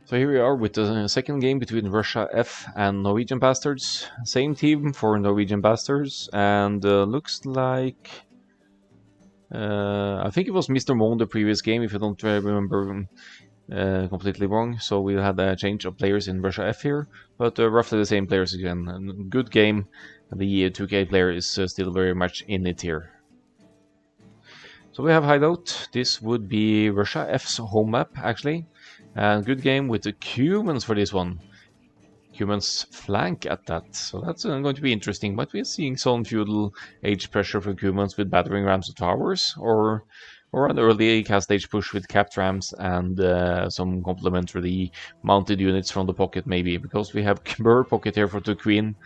So here we are with the second game between Russia F and Norwegian Bastards. Same team for Norwegian Bastards, and looks like I think it was Mr. Moon the previous game, if I don't remember completely wrong. So we had a change of players in Russia F here, but roughly the same players again. And good game. The 2K player is still very much in it here. So we have Hideout. This would be Russia F's home map, actually. And good game with the Cumans for this one. Cumans flank at that. So that's going to be interesting. But we're seeing some feudal age pressure for Cumans with battering rams of towers, or an early cast age push with capped rams and some complementary mounted units from the pocket, maybe. Because we have Khmer pocket here for the Queen.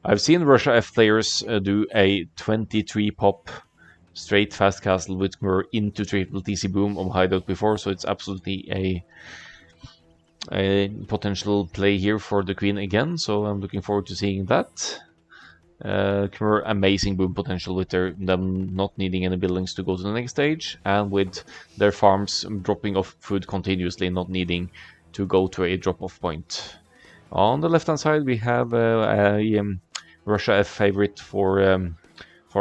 I've seen Russia F players do a 23 pop straight fast castle with Khmer into triple TC boom on Hideout before, so it's absolutely a potential play here for the Queen again, so I'm looking forward to seeing that. Khmer amazing boom potential with them not needing any buildings to go to the next stage, and with their farms dropping off food continuously, not needing to go to a drop-off point. On the left-hand side, we have Russia F favorite for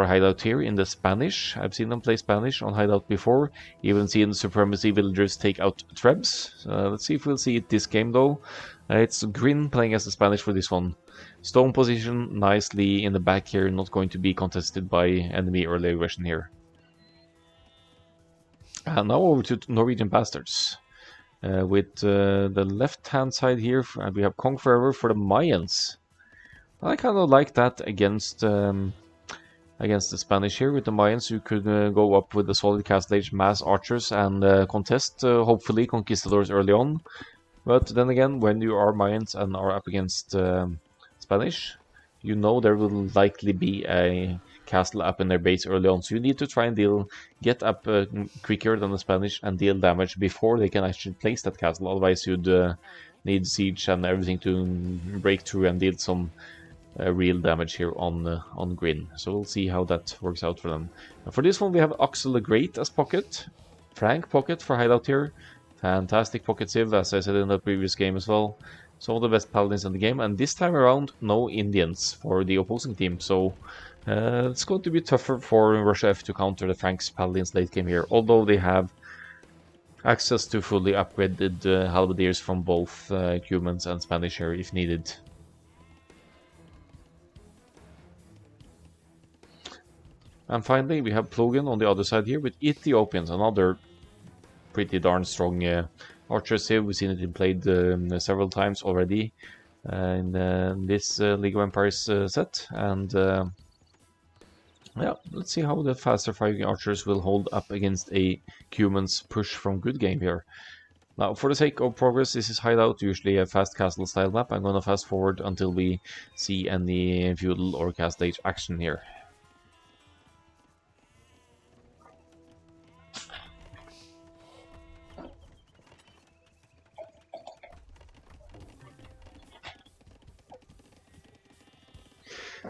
Hideout here in the Spanish. I've seen them play Spanish on Hideout before, even seen Supremacy Villagers take out Trebs. Let's see if we'll see it this game though. It's Grin playing as the Spanish for this one. Stone position nicely in the back here, not going to be contested by enemy early aggression here. And now over to Norwegian Bastards. With the left-hand side here, we have Kong Forever for the Mayans. I kind of like that against the Spanish here with the Mayans, who could go up with the solid cast age mass archers and contest, hopefully, conquistadors early on. But then again, when you are Mayans and are up against Spanish, you know there will likely be a castle up in their base early on. So you need to try and get up quicker than the Spanish and deal damage before they can actually place that castle. Otherwise, you'd need siege and everything to break through and deal some real damage here on Grin. So we'll see how that works out for them. And for this one, we have Akkal the Great as pocket. Frank pocket for Hideout here. Fantastic pocket civ, as I said in the previous game as well. Some of the best paladins in the game, and this time around, no Indians for the opposing team. So it's going to be tougher for Russia F to counter the Frank's paladins late game here, although they have access to fully upgraded halberdiers from both Cumans and Spanish here if needed. And finally, we have Plogan on the other side here with Ethiopians, another pretty darn strong archer civ. We've seen it played several times already in this League of Empires set. And yeah, let's see how the faster firing archers will hold up against a Cuman's push from good game here. Now, for the sake of progress, this is Hideout, usually a fast castle style map. I'm going to fast forward until we see any feudal or cast age action here.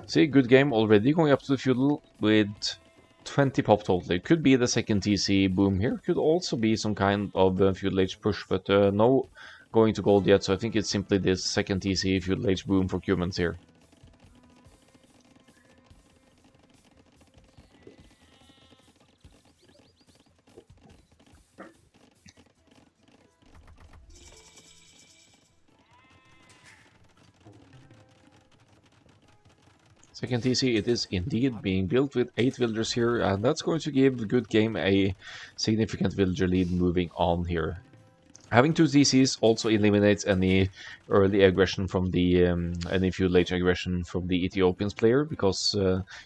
See, good game already, going up to the feudal with 20 pop total. It could be the second TC boom here, could also be some kind of feudal age push, but no going to gold yet, so I think it's simply this second TC feudal age boom for Cumans here. Second TC, it is indeed being built with 8 villagers here, and that's going to give the good game a significant villager lead moving on here. Having 2 TCs also eliminates any early aggression from the any feudal age aggression from the Ethiopians player, because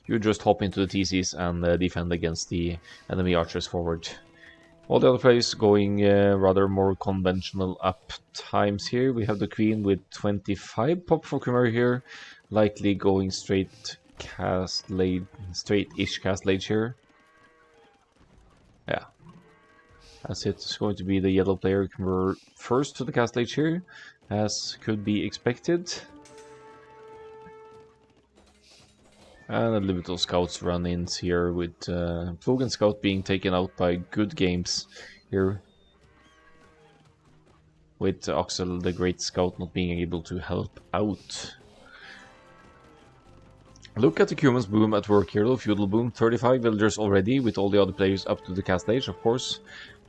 you just hop into the TCs and defend against the enemy archers forward. All the other players going rather more conventional up times here. We have the Queen with 25 pop for Khmer here, likely going straight-ish cast late here. Yeah, that's it. It's going to be the yellow player Khmer first to the cast late here, as could be expected. And a little scouts run-ins here with Plogan Scout being taken out by good games here. with Axel the Great Scout not being able to help out. Look at the Cuman's boom at work here, though. Feudal boom, 35 villagers already, with all the other players up to the cast age, of course.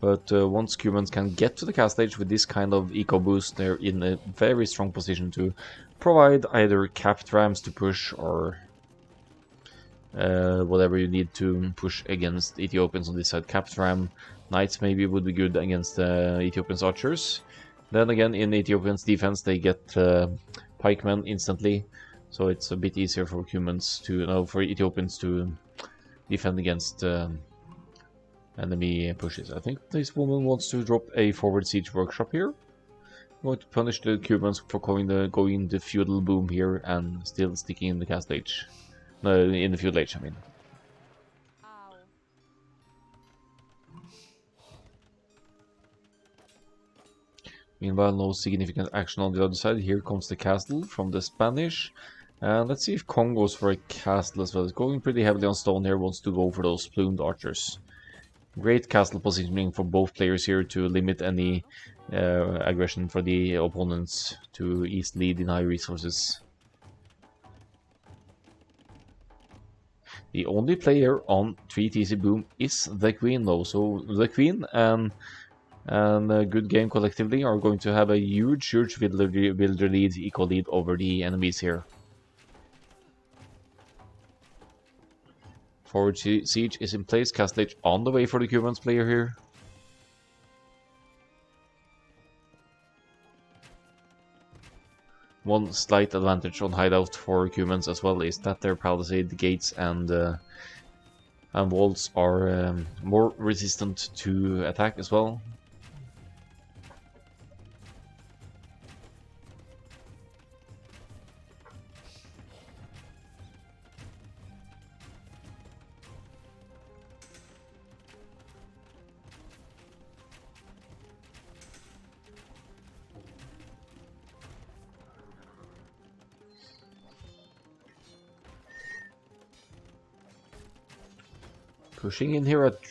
But once Cumans can get to the cast age with this kind of eco boost, they're in a very strong position to provide either capped rams to push or whatever you need to push against Ethiopians on this side. Capped ram, knights maybe would be good against Ethiopians archers. Then again, in Ethiopians defense, they get pikemen instantly. So it's a bit easier for Cumans to, no, for Ethiopians to defend against enemy pushes. I think this woman wants to drop a forward siege workshop here. I'm going to punish the Cumans for going the feudal boom here and still sticking in the cast age. No, in the feudal age, I mean. Meanwhile, no significant action on the other side. Here comes the castle from the Spanish. And let's see if Kong goes for a castle as well. It's going pretty heavily on stone here, wants to go for those plumed archers. Great castle positioning for both players here to limit any aggression for the opponents to easily deny resources. The only player on 3 TC Boom is the Queen though, so the Queen and Good Game collectively are going to have a huge builder lead, eco lead over the enemies here. Forward siege is in place, cast age on the way for the Cumans player here. One slight advantage on Hideout for Cumans as well is that their palisade, gates and walls are more resistant to attack as well. Pushing in here at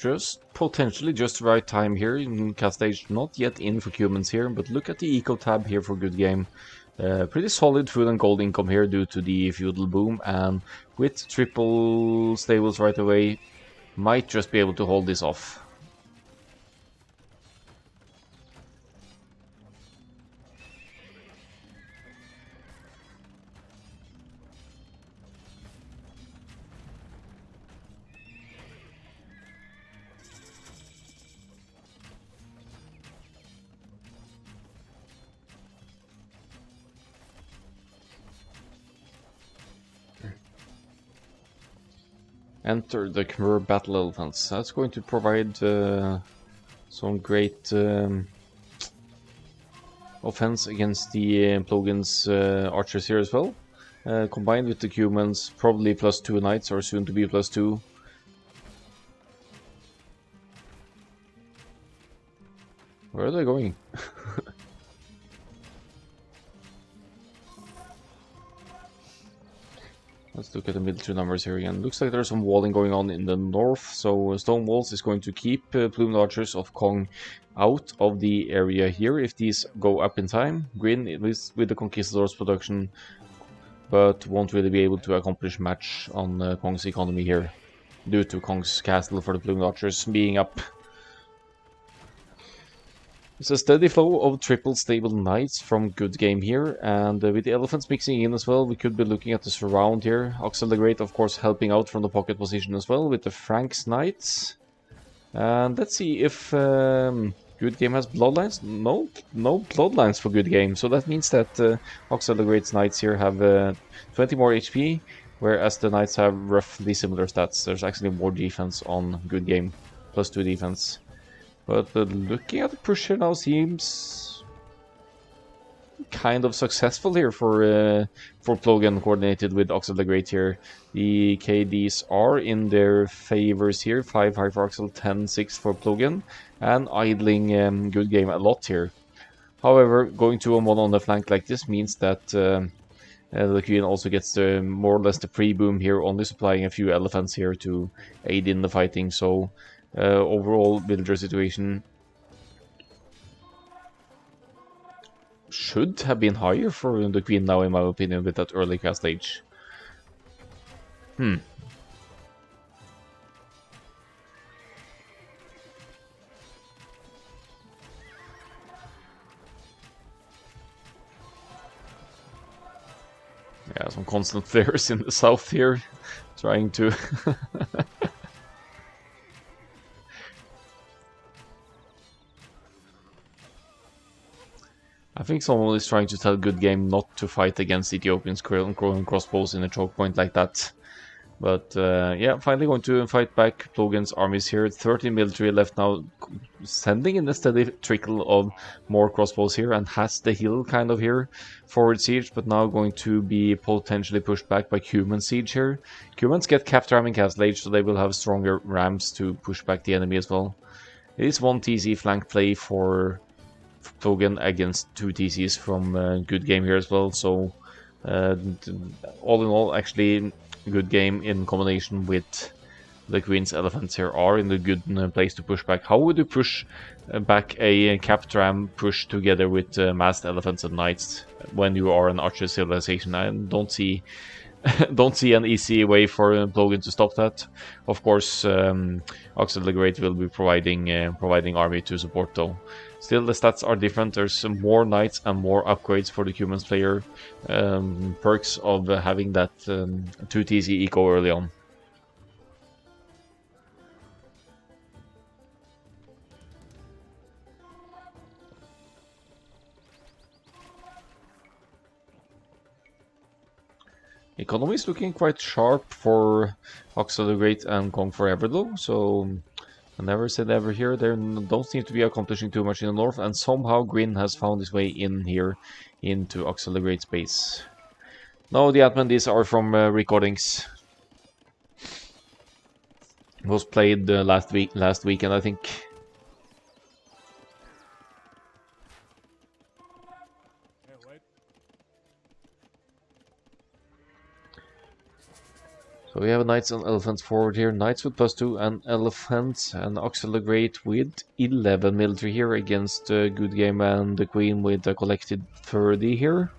potentially just the right time here in cast stage, not yet in for Cumans here, but look at the eco tab here for Good Game. Pretty solid food and gold income here due to the feudal boom, and with triple stables right away, might just be able to hold this off. Enter the Khmer Battle Elephants. That's going to provide some great offense against the Plogan's archers here as well. Combined with the Cumans, probably +2 knights or soon to be +2. Where are they going? Let's look at the military numbers here again. Looks like there's some walling going on in the north, so stone walls is going to keep plumed archers of Kong out of the area here if these go up in time. Green is with the Conquistadors production, but won't really be able to accomplish much on Kong's economy here due to Kong's castle for the plumed archers being up. It's a steady flow of triple stable knights from Good Game here, and with the elephants mixing in as well, we could be looking at the surround here. Axel the Great, of course, helping out from the pocket position as well with the Franks knights. And let's see if Good Game has bloodlines. No bloodlines for Good Game, so that means that Axel the Great's knights here have 20 more HP, whereas the knights have roughly similar stats. There's actually more defense on Good Game, +2 defense. But looking at the push here now seems kind of successful here for Plogan, coordinated with Axel the Great here. The KDs are in their favors here, 5 high for Axel, 10-6 for Plogan, and idling Good Game a lot here. However, going 2-on-1 on the flank like this means that the Queen also gets more or less the pre-boom here, only supplying a few elephants here to aid in the fighting, so overall villager situation should have been higher for the Queen now, in my opinion, with that early cast age. Hmm. Yeah, some constant flares in the south here, trying to... I think someone is trying to tell good game not to fight against Ethiopians growing crossbows in a choke point like that. But yeah, finally going to fight back Plogen's armies here. 13 military left now, sending in a steady trickle of more crossbows here, and has the hill kind of here, forward siege, but now going to be potentially pushed back by Cuman siege here. Cumans get capped ram and castle age, so they will have stronger rams to push back the enemy as well. It is one TC flank play for Plogen against two TCs from Good Game here as well, so all in all, actually good game in combination with the Queen's elephants here are in a good place to push back. How would you push back a capped ram push together with masked elephants and knights when you are an archer civilization? I don't see don't see an easy way for Plogen to stop that. Of course, Axel the Great will be providing army to support though. Still, the stats are different. There's some more knights and more upgrades for the humans player. Perks of having that 2 TC eco early on. Economy is looking quite sharp for Axel the Great and Kong Forever though, so I never said ever here. They don't seem to be accomplishing too much in the north, and somehow Gwyn has found his way in here into Axel the Great's base. No, the admin, these are from recordings. It was played last weekend, I think. So we have knights and elephants forward here. Knights with +2 and elephants, and Axel the Great with 11 military here against Good Game and the Queen with a collected 30 here.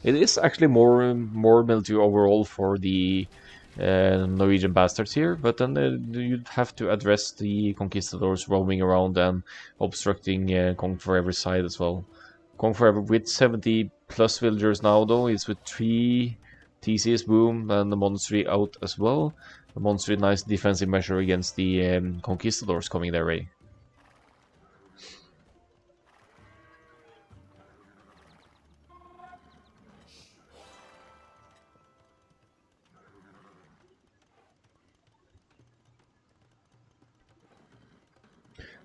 It is actually more military overall for the Norwegian bastards here, but then you'd have to address the conquistadors roaming around and obstructing Kong Forever's side as well. Kong Forever with 70 plus villagers now though, is with 3 TC's boom and the monastery out as well. The monastery, nice defensive measure against the conquistadors coming their way.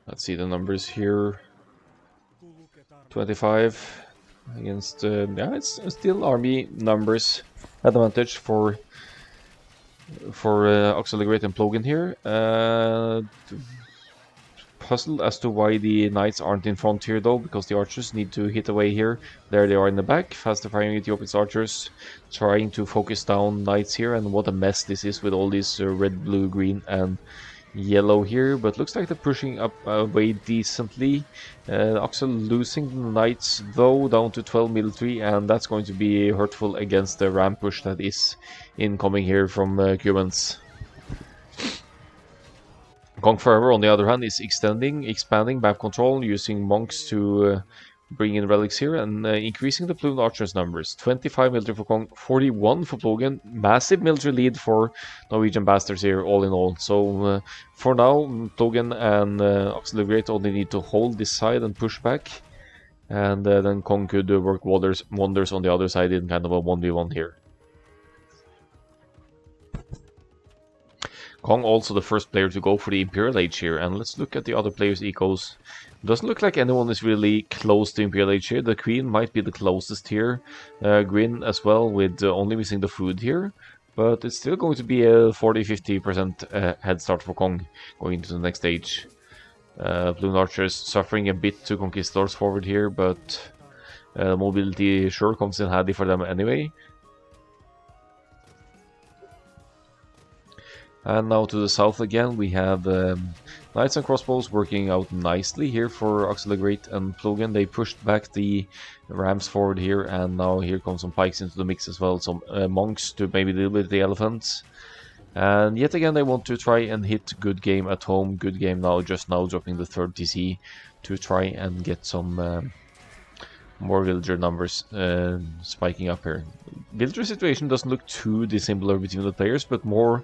Let's see the numbers here. 25 against yeah, it's still army numbers advantage for Axel the Great and Plogen here. Puzzled as to why the knights aren't in front here though, because the archers need to hit away here. There they are in the back, faster firing Ethiopian archers, trying to focus down knights here, and what a mess this is with all these red, blue, green, and yellow here, but looks like they're pushing up away decently. Axel losing the knights though, down to 12 military, and that's going to be hurtful against the ram push that is incoming here from Cumans. Kong Forever, on the other hand, is expanding map control, using monks to bring in relics here, and increasing the plumed archers numbers. 25 military for Kong, 41 for Plogen. Massive military lead for Norwegian bastards here, all in all. So for now, Plogen and Axel the Great only need to hold this side and push back, and then Kong could work wonders on the other side in kind of a 1v1 here. Kong also the first player to go for the Imperial Age here, and let's look at the other players' ecos. Doesn't look like anyone is really close to Imperial Age here. The Queen might be the closest here. Gwyn as well, with only missing the food here. But it's still going to be a 40-50% head start for Kong going into the next stage. Plumed Archers suffering a bit to Conquistadors forward here, but mobility sure comes in handy for them anyway. And now to the south again, we have Knights and crossbows working out nicely here for Akkal the Great and Plogan. They pushed back the rams forward here, and now here comes some pikes into the mix as well. Some monks to maybe deal with the elephants. And yet again, they want to try and hit good game at home. Good game now, just now dropping the third TC to try and get some more villager numbers spiking up here. Villager situation doesn't look too dissimilar between the players, but more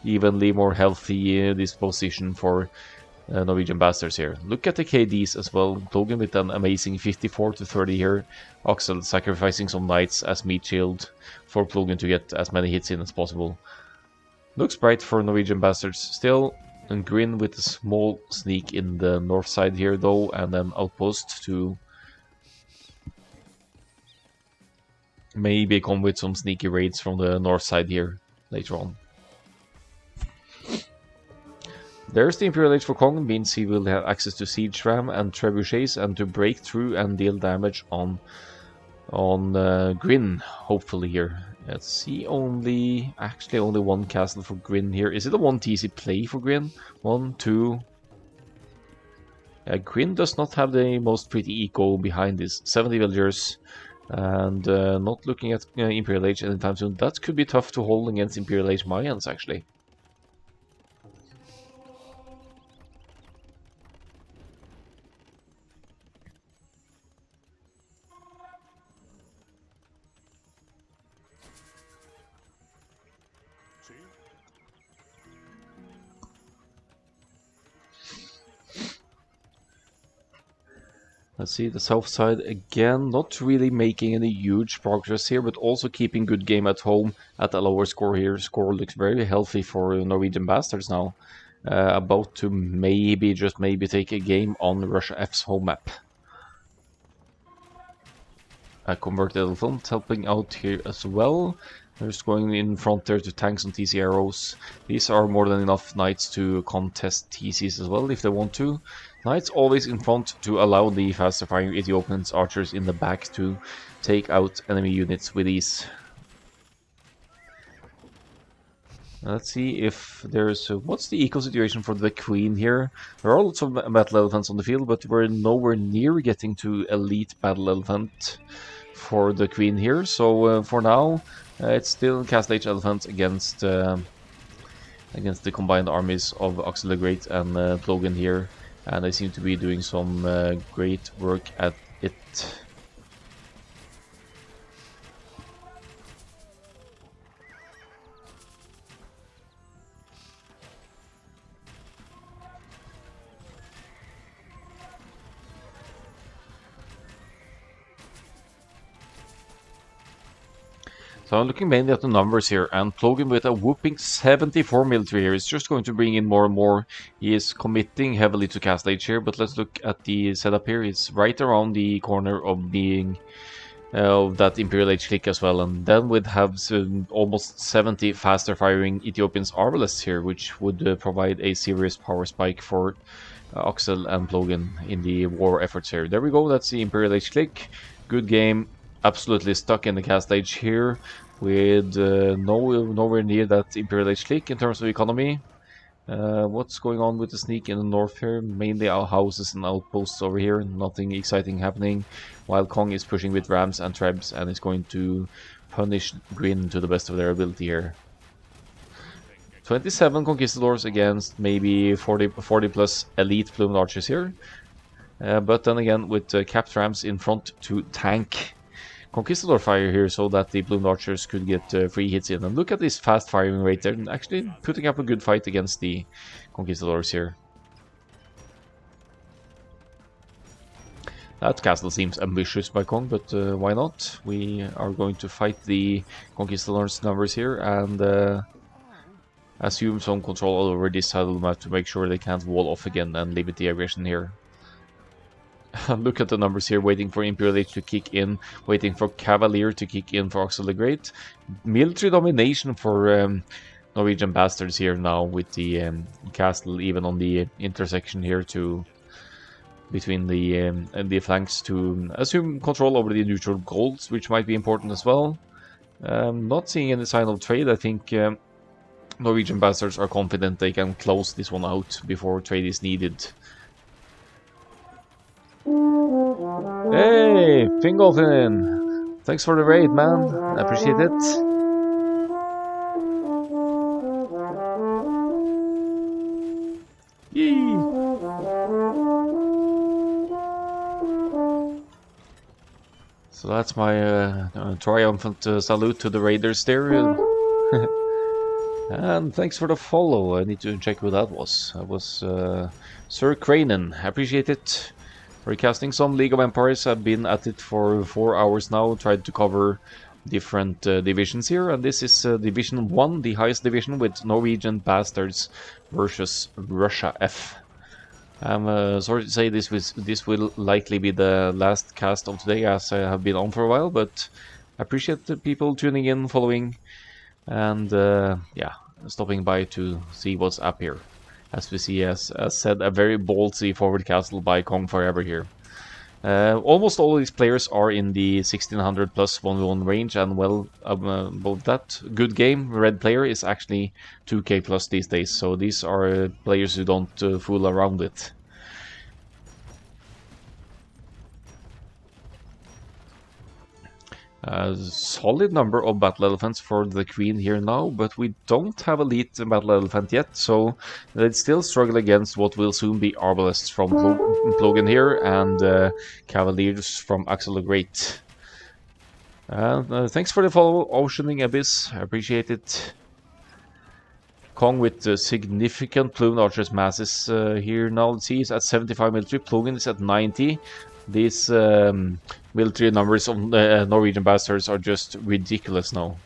evenly, more healthy disposition for Norwegian bastards here. Look at the KDs as well. Plogan with an amazing 54 to 30 here. Akkal sacrificing some knights as meat shield for Plogan to get as many hits in as possible. Looks bright for Norwegian bastards still. And Grin with a small sneak in the north side here though, and then outpost to maybe come with some sneaky raids from the north side here later on. There's the Imperial Age for Kong, means he will have access to Siege Ram and Trebuchets and to break through and deal damage on Grin, hopefully here. Let's see, only one castle for Grin here. Is it a 1 TC play for Grin? 1, 2... Grin does not have the most pretty eco behind this. 70 villagers, and not looking at Imperial Age anytime soon. That could be tough to hold against Imperial Age Mayans, actually. Let's see, the south side again, not really making any huge progress here, but also keeping good game at home at a lower score here. Score looks very healthy for Norwegian bastards now. About to maybe, just maybe, take a game on Russia F's home map. A converted elephant helping out here as well. They're just going in front there to tank some TC arrows. These are more than enough knights to contest TCs as well if they want to. Knights always in front to allow the faster firing Ethiopians archers in the back to take out enemy units with ease. Let's see if there's... what's the eco situation for the queen here? There are lots of battle elephants on the field, but we're nowhere near getting to elite battle elephant for the queen here. So for now, it's still Castle Age elephants against the combined armies of Akkal the Great and Plogan here. And they seem to be doing some great work at it. So I'm looking mainly at the numbers here, and Plogan with a whooping 74 military here is just going to bring in more and more. He is committing heavily to Castle Age here, but let's look at the setup here. It's right around the corner of being of that Imperial Age click as well, and then we'd have almost 70 faster firing Ethiopians Arbalists here, which would provide a serious power spike for Akkal and Plogan in the war efforts here. There we go, that's the Imperial Age click. Good game. Absolutely stuck in the Castle Age here, with nowhere near that Imperial Age click in terms of economy. What's going on with the sneak in the north here? Mainly our houses and outposts over here, nothing exciting happening, while Kong is pushing with rams and trebs and is going to punish Grin to the best of their ability here. 27 conquistadors against maybe 40 plus elite plumed archers here, but then again with capped rams in front to tank Conquistador fire here so that the plumed archers could get free hits in. And look at this fast firing rate there, and actually putting up a good fight against the Conquistadors here. That castle seems ambitious by Kong, but why not? We are going to fight the Conquistadors numbers here and assume some control over this side of the map to make sure they can't wall off again and limit the aggression here. Look at the numbers here, waiting for Imperial Age to kick in, waiting for Cavalier to kick in for Akkal the Great. Military domination for Norwegian bastards here now, with the castle even on the intersection here to between the flanks to assume control over the neutral golds, which might be important as well. Not seeing any sign of trade. I think Norwegian bastards are confident they can close this one out before trade is needed. Hey, Fingolfin! Thanks for the raid, man. I appreciate it. Yee! So that's my triumphant salute to the raiders there. And thanks for the follow. I need to check who that was. That was Sir Cranen. I appreciate it. Recasting some League of Empires. I've been at it for 4 hours now, tried to cover different divisions here, and this is Division 1, the highest division, with Norwegian Bastards versus Russia F. I'm sorry to say this will likely be the last cast of today, as I have been on for a while, but I appreciate the people tuning in, following, and yeah, stopping by to see what's up here. As we see, as said, a very ballsy forward castle by Kong Forever here. Almost all of these players are in the 1600 plus 1v1 range, and well above that. Good game, red player is actually 2k plus these days, so these are players who don't fool around with. Solid number of battle elephants for the queen here now, but we don't have elite battle elephant yet, so they'd still struggle against what will soon be arbalists from Plogan here, and cavaliers from Akkal-AOE Great. Thanks for the follow, Oceaning Abyss, I appreciate it. Kong with significant plumed archers masses here now. Let's see, he's at 75 military, Plogan is at 90. These military numbers of Norwegian bastards are just ridiculous now.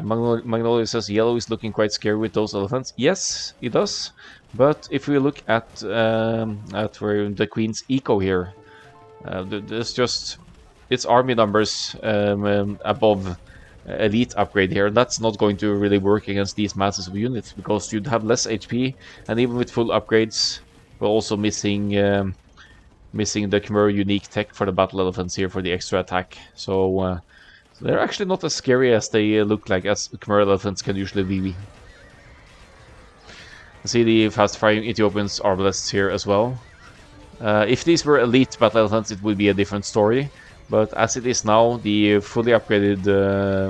Magnolia says yellow is looking quite scary with those elephants. Yes, it does. But if we look at where the Queen's eco here, there's just its army numbers above elite upgrade here, and that's not going to really work against these masses of units, because you'd have less HP, and even with full upgrades, we're also missing the Khmer unique tech for the battle elephants here for the extra attack. So they're actually not as scary as they look like, as Khmer elephants can usually be. See the fast-firing Ethiopians arbalists here as well. If these were elite battle elephants, it would be a different story. But as it is now, the fully upgraded,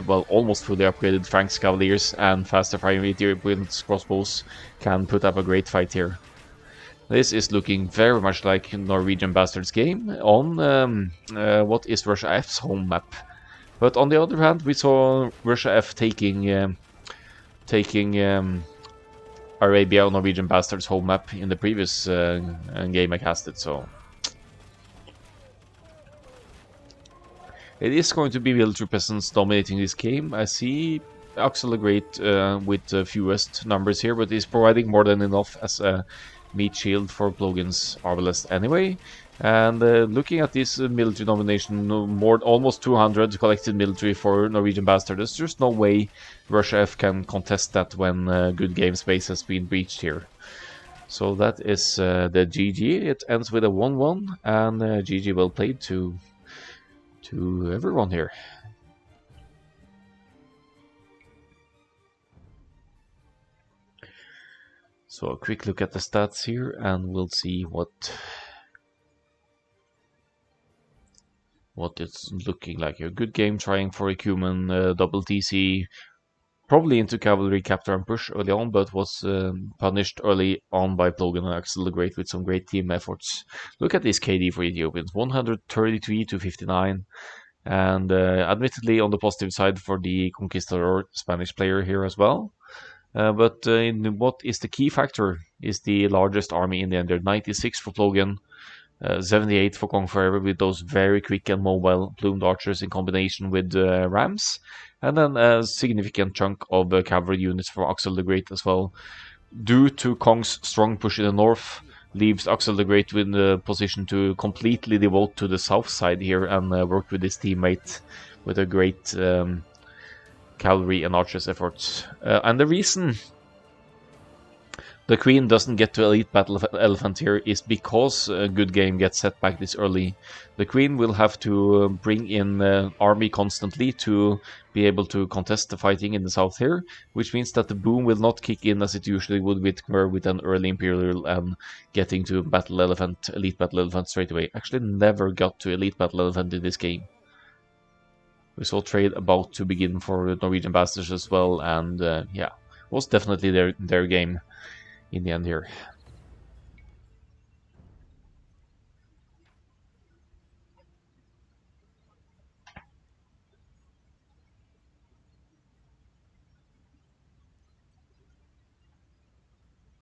well, almost fully upgraded Franks Cavaliers and faster-firing Ethiopian crossbows can put up a great fight here. This is looking very much like Norwegian Bastards game on what is Russia F's home map. But on the other hand, we saw Russia F taking Arabia on Norwegian Bastards home map in the previous game I casted, so it is going to be military peasants dominating this game. I see Akkal-AOE Great with the fewest numbers here, but he's providing more than enough as a meat shield for Plogan's arbalest anyway. And looking at this military domination, almost 200 collected military for Norwegian Bastard, there's just no way Russia F can contest that when good game space has been breached here. So that is the GG. It ends with a 1-1, and GG well played to everyone here. So a quick look at the stats here, and we'll see what it's looking like here. Good game, trying for a human double TC, probably into cavalry capture and push early on, but was punished early on by Plogan and Akkal-AOE Great with some great team efforts. Look at this KD for Ethiopians, 133 to 59. And admittedly on the positive side for the Conquistador Spanish player here as well. But what is the key factor is the largest army in the end there. 96 for Plogan, 78 for Kong Forever, with those very quick and mobile plumed archers in combination with rams. And then a significant chunk of cavalry units for Akkal-AOE Great as well. Due to Kong's strong push in the north, leaves Akkal-AOE Great in the position to completely devote to the south side here and work with his teammate with a great cavalry and archers efforts. And the reason The Queen doesn't get to Elite Battle Elephant here is because Good Game gets set back this early. The Queen will have to bring in army constantly to be able to contest the fighting in the south here, which means that the boom will not kick in as it usually would with an early Imperial and getting to Battle Elephant, Elite Battle Elephant straight away. Actually never got to Elite Battle Elephant in this game. We saw trade about to begin for Norwegian Bastards as well, and yeah, was definitely their game in the end here.